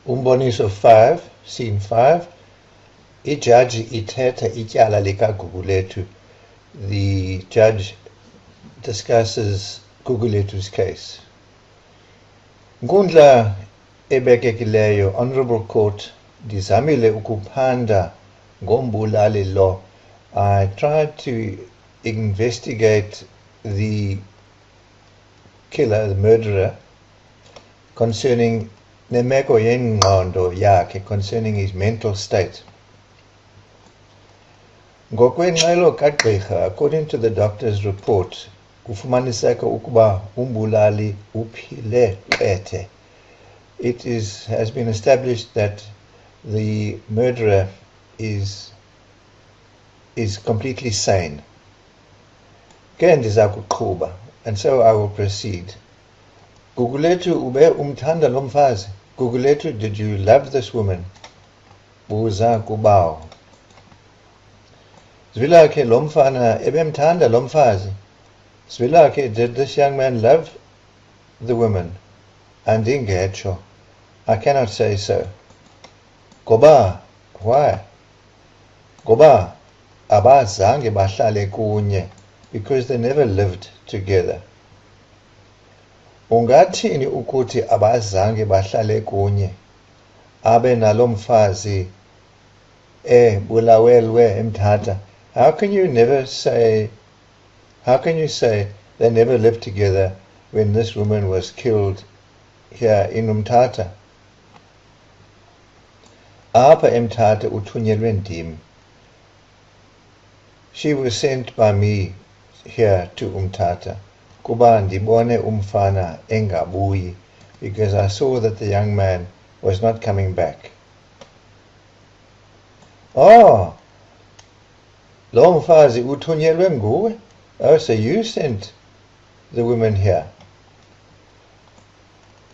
Umboniso 5, scene 5. Ijaji ithetha ityala likaGugulethu. The judge discusses Gugulethu's case. Nkundla ebekekileyo, Honorable Court, ndizamile ukuphanda ngombulali lo. I tried to investigate the killer, the murderer, concerning nemeko yengqondo yakhe, concerning his mental state. Ngokwengxelo kagqirha, according to the doctor's report, kufumaniseka ukuba umbulali uphile qethe. It has been established that the murderer is completely sane. Ke ndiza kuqhuba, and so I will proceed. Gugulethu ube umthanda lo mfazi? Gugulethu, did you love this woman? Buza kubawo. Zwilakhe lo mfana ebemthanda lo mfazi? Zwilakhe, did this young man love the woman? Andingetsho. I cannot say so. Goba, why? Goba, abazange bahlale kunye, because they never lived together. Ungathini ukuthi abazange bahlale kunye, abe nalo mfazi bulawelwe eMthatha? How can you say they never lived together when this woman was killed here in Umthatha? Apha eMthatha uthunyelwe ndim. She was sent by me here to Umthatha kuba ndibone umfana engabuyi, because I saw that the young man was not coming back. Oh, lo mfazi uthunyelwe nguwe? Oh, so you sent the woman here.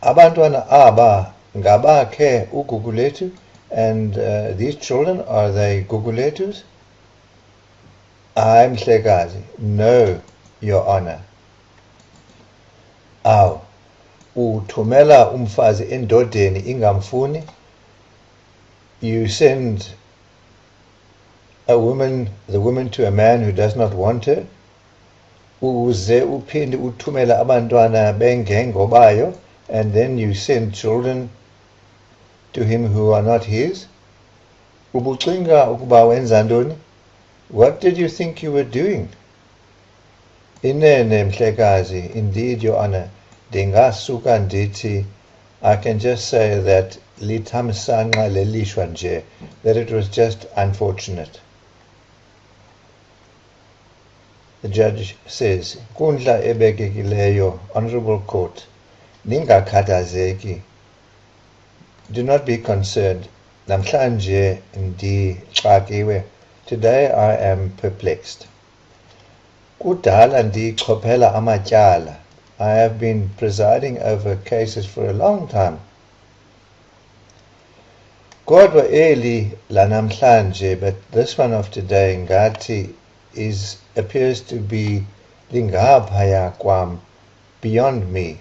Abantwana aba ngabakhe uGugulethu, and these children, are they Gugulethus? Hayi Mhlekazi, no, Your Honor. Aw, uthumela umfazi endodeni ingamfuni? You send the woman to a man who does not want her? Uze uphinde uthumela abantwana bengengo bayo, and then you send children to him who are not his? Ubucinga ukuba wenza ntoni? What did you think you were doing? Inene Mhlekazi, indeed, Your Honor, ndingasuka ndithi, I can just say that lithamsanqa lelishwa nje, that it was just unfortunate. The judge says, Nkundla ebekekileyo, Honorable Court, ningakhathazeki. Do not be concerned. Namhlanje ndixakiwe. Today I am perplexed. Kudala ndichophela amatyala. I have been presiding over cases for a long time. Kodwa eli lanamhlanje, but this one of today, ngathi, appears to be lingaphaya kwam, beyond me.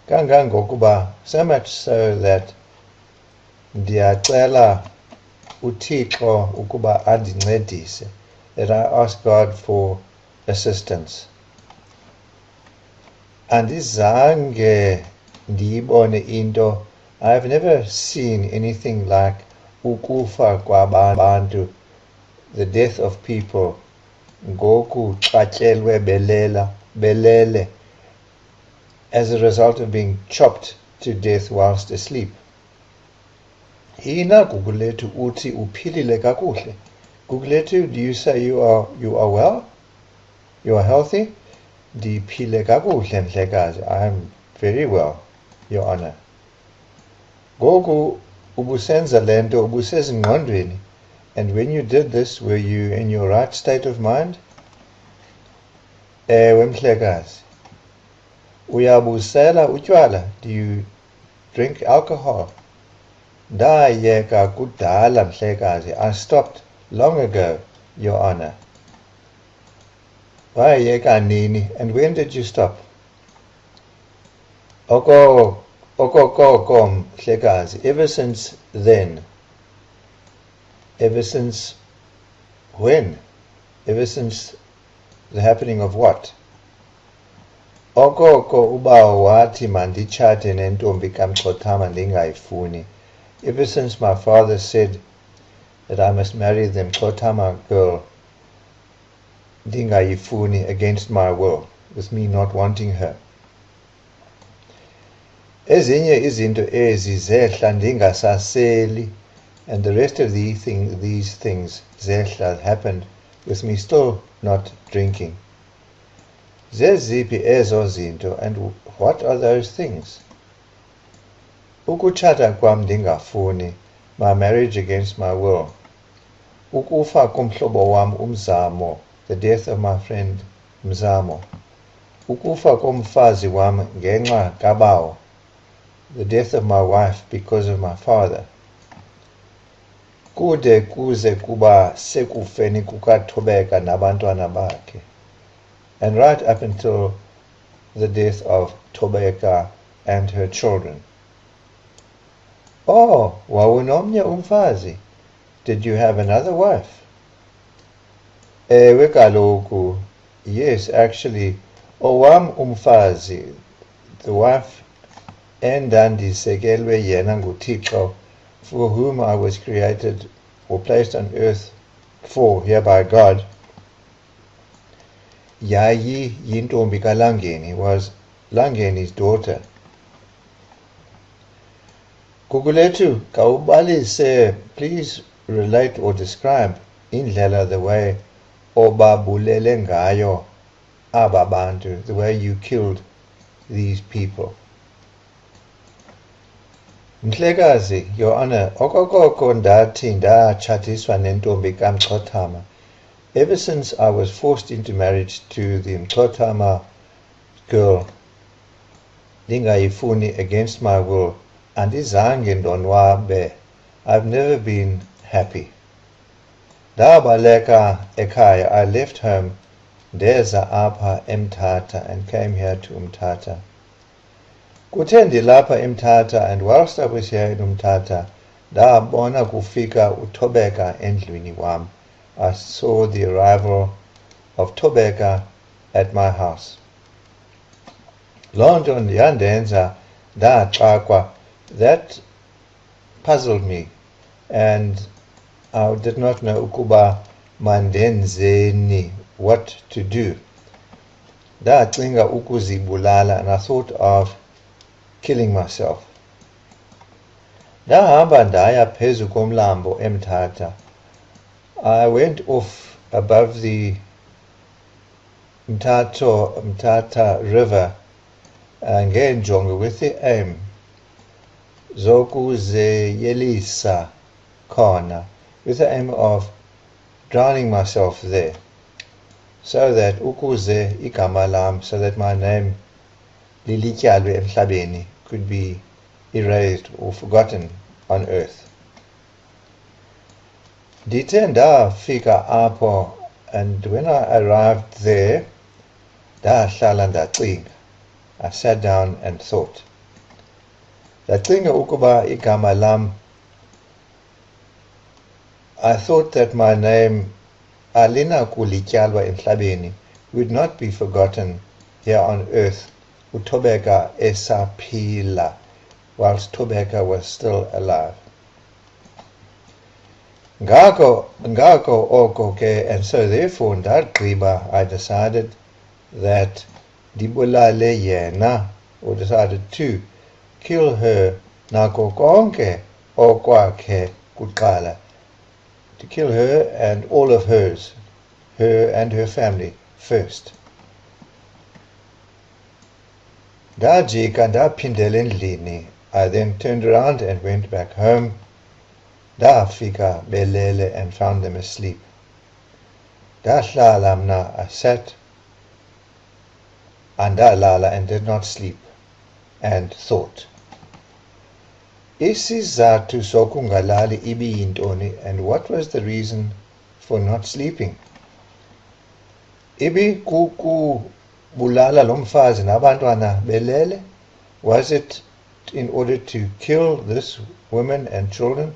Kangangokuba, so much so that ndiyacela uThixo ukuba andincedise, that I ask God for assistance. Andizange ndiyibone into, I have never seen anything like ukufa kwabantu, the death of people, ngoku xatyelwe belele, as a result of being chopped to death whilst asleep. Hina Gugulethu uthi uphilile kakuhle. Gugulethu, do you say you are well? You are healthy? Ndiphile kakuhle Mhlekazi. I am very well, Your Honor. Ngoku ubusenza lento ubusezingqondweni, and when you did this, were you in your right state of mind? Ewe Mhlekazi. Uyabusela utywala? Do you drink alcohol? Ndayeka kudala Mhlekazi. I stopped long ago, Your Honor. Wayeka nini? And when did you stop? Okokoko mhlekazi, ever since then. Ever since when? Ever since the happening of what? Okoko ubawo wathi manditshate nentombi kaMxhothama ndingayifuni. Ever since my father said that I must marry the Mxhothama girl ndingayifuni against my will, with me not wanting her. Ezinye izinto ezi zehla ndingasaseli, and the rest of these things zehla happened with me still not drinking. Zeziphi ezo zinto, and what are those things? Ukutshata kwam ndingafuni, my marriage against my will. Ukufa komhlobo wam uMzamo, the death of my friend Mzamo. Ukufa komfazi wam ngenxa kabawo, the death of my wife because of my father. Kude kuze kuba sekufeni kukaThobeka nabantwana bakhe. And right up until the death of Thobeka and her children. Oh, wawunomnye umfazi? Did you have another wife? Ewe kaloku, yes, actually, owam umfazi, the wife endandisekelwe yena nguThixo, for whom I was created or placed on earth for here by God, yayi yintombi kaLangeni, was Langeni's daughter. Gugulethu, kawubalise, please relate or describe indlela, the way obabulele ngayo aba bantu, the way you killed these people. Mhlekazi, Your Honor, okokoko ndathi ndatshatiswa nentombi kaMxhothama. Ever since I was forced into marriage to the Mxhothama girl, ndingayifuni against my will, andizange ndonwabe. I've never been happy. Ndabaleka ekhaya, I left home, ndeza apha eMthatha, and came here to Umthatha. Kuthe ndilapha eMthatha, and whilst I was here in Umthatha, ndabona kufika uThobeka endlwini wam. I saw the arrival of Thobeka at my house. Loo nto yandenza ndaxakwa. That puzzled me, and I did not know ukuba mandenzeni, what to do. Ndacinga ukuzibulala, and I thought of killing myself. Ndahamba ndaya phezu komlambo eMthatha. I went off above the Mthatha river ngenjongo, with the aim zokuzeyelisa khona, with the aim of drowning myself there, so that ukuze igama lam, so that my name lilityalwe emhlabeni, could be erased or forgotten on earth. Ndithe ndafika apho, and when I arrived there, ndahlala ndacinga. I sat down and thought. Ndacinga ukuba igama lam, I thought that my name alinakulityalwa emhlabeni, would not be forgotten here on earth, uThobeka esaphila, whilst Thobeka was still alive. Ngako oko ke, and so therefore ndagqiba, I decided that ndibulale yena, or decided to kill her nako konke okwakhe kuqala, to kill her and all of hers, her and her family first. Ndajika ndaphindela endlini. I then turned around and went back home. Ndafika belele and found them asleep. Ndahlala mna, I sat, andalala and did not sleep, and thought. Isizathu sokungalali ibiyintoni, and what was the reason for not sleeping? Ibi kukubulala lo mfazi nabantwana belele? Was it in order to kill this women and children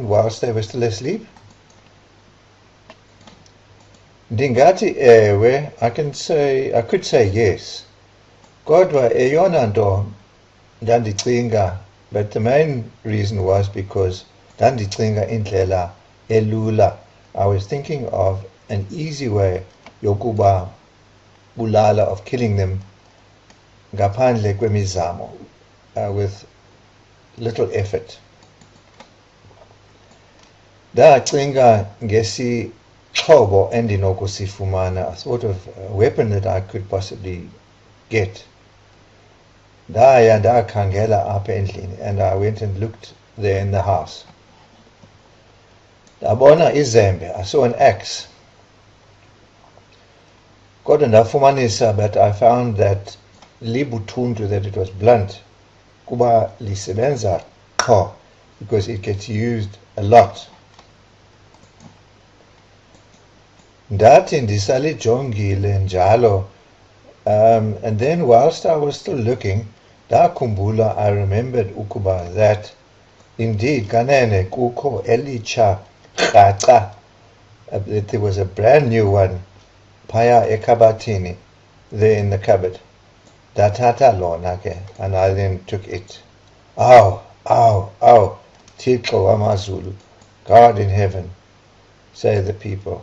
whilst they were still asleep? Ndingathi ewe, I could say yes. Kodwa eyona nto ndandicinga, but the main reason was because ndandicinga indlela elula. I was thinking of an easy way yokuba bulala, of killing them ngaphandle kwemizamo, with little effort. Ndacinga ngesixhobo endinokusifumana, a sort of weapon that I could possibly get. Ndaya ndakhangela apha endlini, and I went and looked there in the house. Ndabona izembe, I saw an axe. Kodwa ndafumanisa, but I found that libuthuntu, that it was blunt, kuba lisebenza qho, because it gets used a lot. Ndathi ndisalijongile njalo, and then whilst I was still looking, ndakhumbula, I remembered ukuba that indeed kanene kukho elitsha kraca, that there was a brand new one phaya ekhabathini, there in the cupboard. Ndathatha lona ke, and I then took it. Ow, ow, ow, Thixo wamazulu, God in heaven, say the people.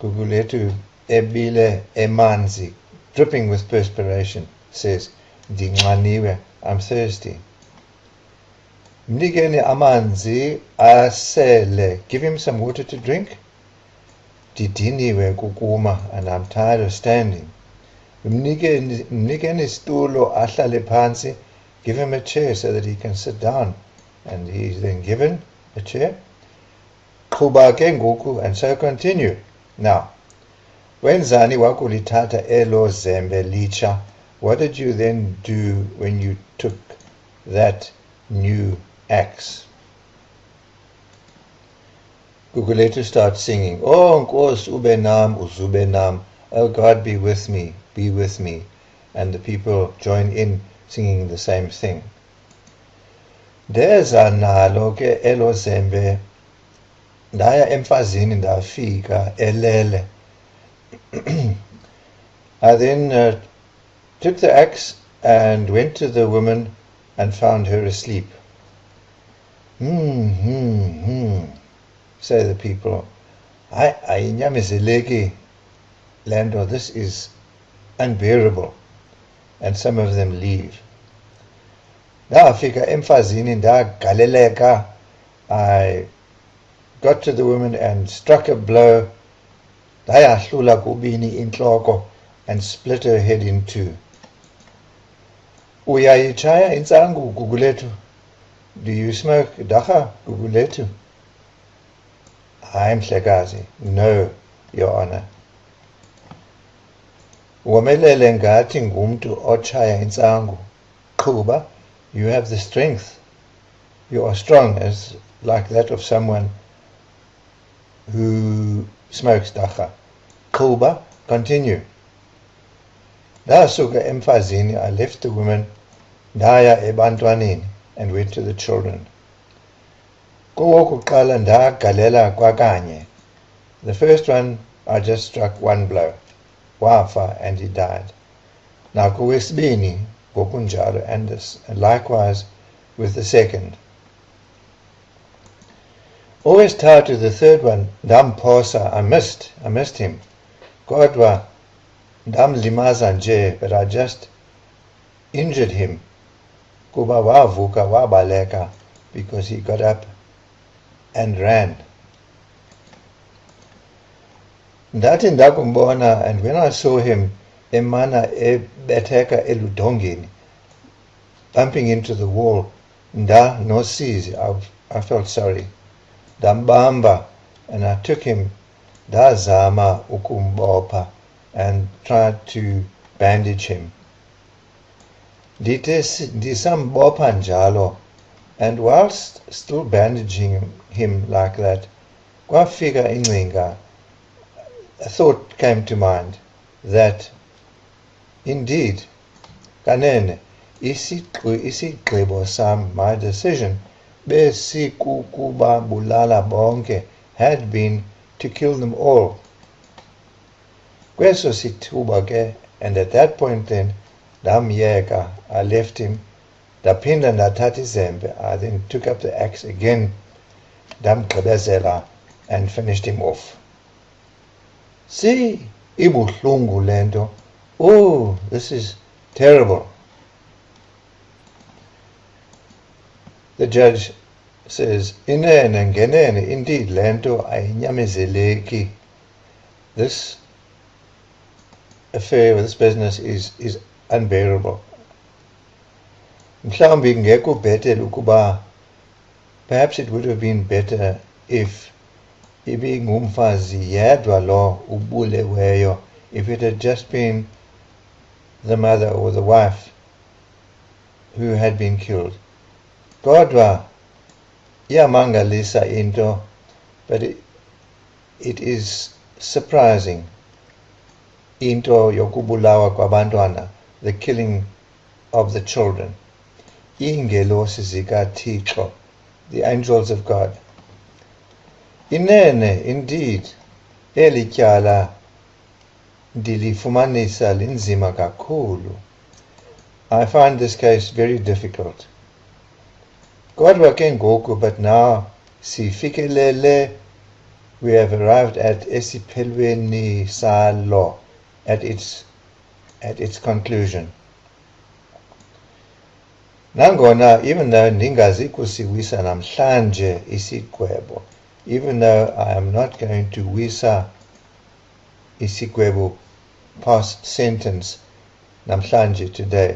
Gugulethu ebile emanzi, dripping with perspiration, says, Ndinxaniwe, I'm thirsty. Mnikeni amanzi asele, give him some water to drink. Didiniwe kukuma, and I'm tired of standing. Mnikeni stulo ahlale phansi, give him a chair so that he can sit down, and he's then given a chair. Qhuba ke ngoku, and so continue. Now, when Zani wakulitata elo zembe licha, what did you then do when you took that new axe? Gugulethu starts singing, Oh Nkos ubenam uzubenam, oh God be with me, be with me. And the people join in singing the same thing. Deza nalo ke elo zembe, ndaya emfazini ndafika elele. I then took the axe and went to the woman and found her asleep. Say the people, Ayinyamezeleki, Lando, this is unbearable. And some of them leave. Ndafika emfazini ndagaleleka. I got to the woman and struck a blow. Ndayahlula kubini intloko, and split her head in two. Uyayitshaya intsangu, Gugulethu? Do you smoke dagga, Gugulethu? Hayi mhlekazi, no, Your Honor. Womelele ngathi ngumntu otshaya intsangu. Qhuba, you have the strength. You are strong, as like that of someone who smokes dagga. Qhuba, continue. Ndasuka emfazini, I left the woman, ndaya ebantwaneni, and went to the children. Kowokuqala ndagalela kwakanye. The first one, I just struck one blow. Wafa, and he died. Nakowesibini, ngokunjalo, and likewise with the second. Always tied to the third one, ndamphosa, I missed him. Kodwa ndamlimaza nje, but I just injured him. Kuba wavuka wabaleka, because he got up and ran. Ndathi ndakumbona, and when I saw him, emana ebetheka eludongeni, bumping into the wall, nosizi, I felt sorry. Ndambamba, and I took him, ndazama ukumbopha, and tried to bandage him. Ndisambopha njalo, and whilst still bandaging him like that, kwafika ingcinga, a thought came to mind that indeed, kanene, isigqibo sam, my decision, besikukubabulala bonke, had been to kill them all. Kweso sithuba ke, and at that point then, ndamyeka, I left him, ndaphinda ndathatha izembe, I then took up the axe again, ndamgqibezela, and finished him off. See, ibuhlungu lento. Oh, this is terrible. The judge says, inene ngenene, indeed, lento ayinyamezeleki. This affair, this business is unbearable. Mhlawumbi ngekho bhetele ukuba, perhaps it would have been better if ibingumfazi yedwa lo ubuleweyo, if it had just been the mother or the wife who had been killed. Kodwa iyamangalisa into, but it is surprising, into yokubulawa kwabantwana, the killing of the children. Iingelosi zikaThixo, the angels of God. Inene, indeed, eli tyala ndilifumanisa linzima kakhulu. I find this case very difficult. Kodwa ke ngoku, but now sifikelele, we have arrived at esiphelweni salo, at its conclusion. Nangona, even though ndingazi kusiwisa namhlanje isigwebo, even though I am not going to wisa isigwebo past sentence namhlanje today,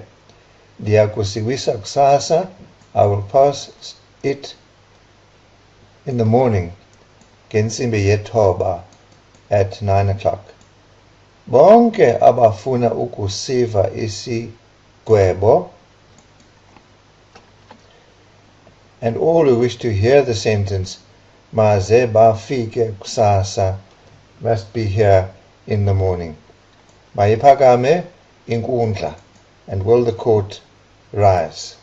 ndiyakusiwisa kusasa, I will pass it in the morning, ngentsimbi yethoba, at 9 o'clock. Bonke abafuna ukusiva isigwebo, and all who wish to hear the sentence, maze bafike kusasa, must be here in the morning. Mayiphakame inkundla, and will the court rise.